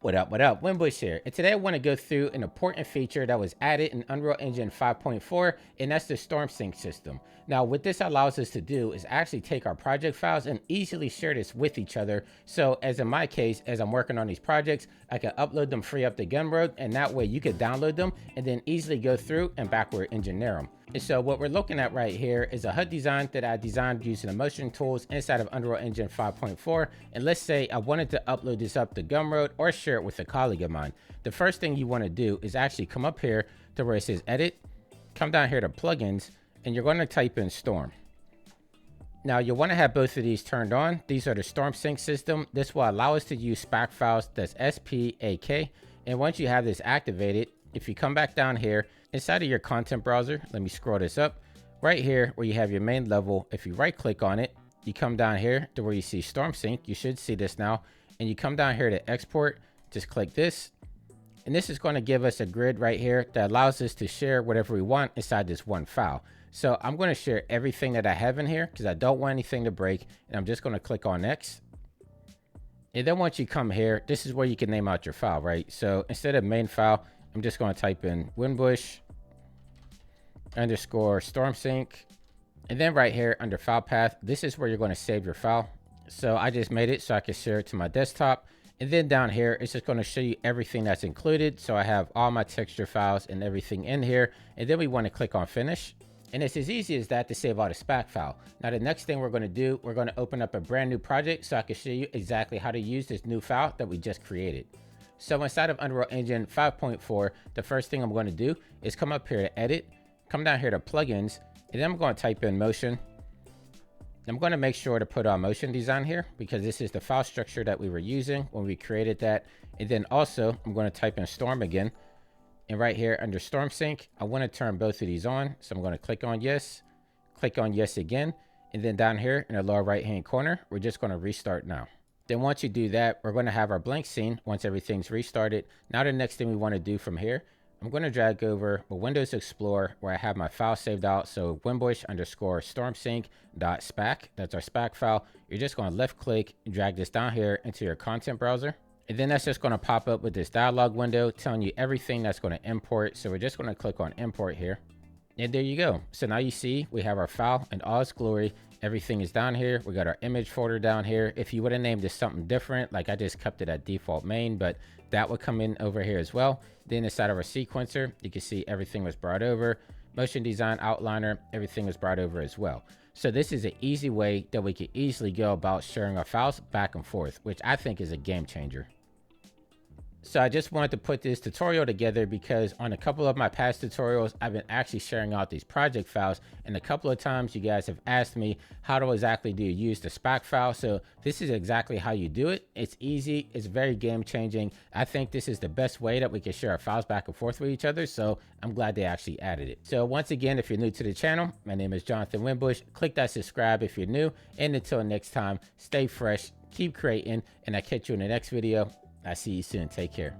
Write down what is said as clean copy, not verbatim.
What up? Winbush here. And today I want to go through an important feature that was added in Unreal Engine 5.4, and that's the storm sync system. Now, what this allows us to do is actually take our project files and easily share this with each other. So as in my case, as I'm working on these projects, I can upload them free up to Gumroad, and that way you can download them and then easily go through and backward engineer them. And so what we're looking at right here is a HUD design that I designed using the motion tools inside of Unreal Engine 5.4. And let's say I wanted to upload this up to Gumroad or share it with a colleague of mine. The first thing you want to do is actually come up here to where it says edit, come down here to plugins, and you're going to type in storm. Now you'll want to have both of these turned on. These are the storm sync system. This will allow us to use Spak files, that's SPAK. And once you have this activated, if you come back down here inside of your content browser, let me scroll this up right here where you have your main level. If you right click on it, you come down here to where you see storm sync. You should see this now, and you come down here to export, just click this. And this is going to give us a grid right here that allows us to share whatever we want inside this one file. So I'm going to share everything that I have in here because I don't want anything to break. And I'm just going to click on next. And then once you come here, this is where you can name out your file, right? So instead of main file, I'm just going to type in Winbush underscore storm sync. And then right here under file path, this is where you're going to save your file. So I just made it so I can share it to my desktop. And then down here, it's just going to show you everything that's included. So I have all my texture files and everything in here. And then we want to click on finish. And it's as easy as that to save out a Spak file. Now, the next thing we're going to do, we're going to open up a brand new project so I can show you exactly how to use this new file that we just created. So inside of Unreal Engine 5.4, the first thing I'm going to do is come up here to edit, come down here to plugins, and then I'm going to type in motion. I'm going to make sure to put on motion design here because this is the file structure that we were using when we created that. And then also I'm going to type in storm again. And right here under storm sync, I want to turn both of these on. So I'm going to click on yes again. And then down here in the lower right hand corner, we're just going to restart now. Then once you do that, we're going to have our blank scene once everything's restarted. Now the next thing we want to do from here, I'm going to drag over a Windows Explorer where I have my file saved out. So Winbush underscore storm sync dot Spak. That's our Spak file. You're just going to left click and drag this down here into your content browser. And then that's just going to pop up with this dialog window telling you everything that's going to import. So we're just going to click on import here. And there you go. So now you see we have our file in all its glory. Everything is down here. We got our image folder down here. If you would have named this something different, like I just kept it at default main, but that would come in over here as well. Then inside of our sequencer, you can see everything was brought over. Motion design outliner, everything was brought over as well. So this is an easy way that we can easily go about sharing our files back and forth, which I think is a game changer. So I just wanted to put this tutorial together because on a couple of my past tutorials, I've been actually sharing out these project files. And a couple of times you guys have asked me, how do exactly do you use the Spak file? So this is exactly how you do it. It's easy. It's very game changing. I think this is the best way that we can share our files back and forth with each other. So I'm glad they actually added it. So once again, if you're new to the channel, my name is Jonathan Winbush. Click that subscribe if you're new. And until next time, stay fresh, keep creating, and I'll catch you in the next video. I'll see you soon. Take care.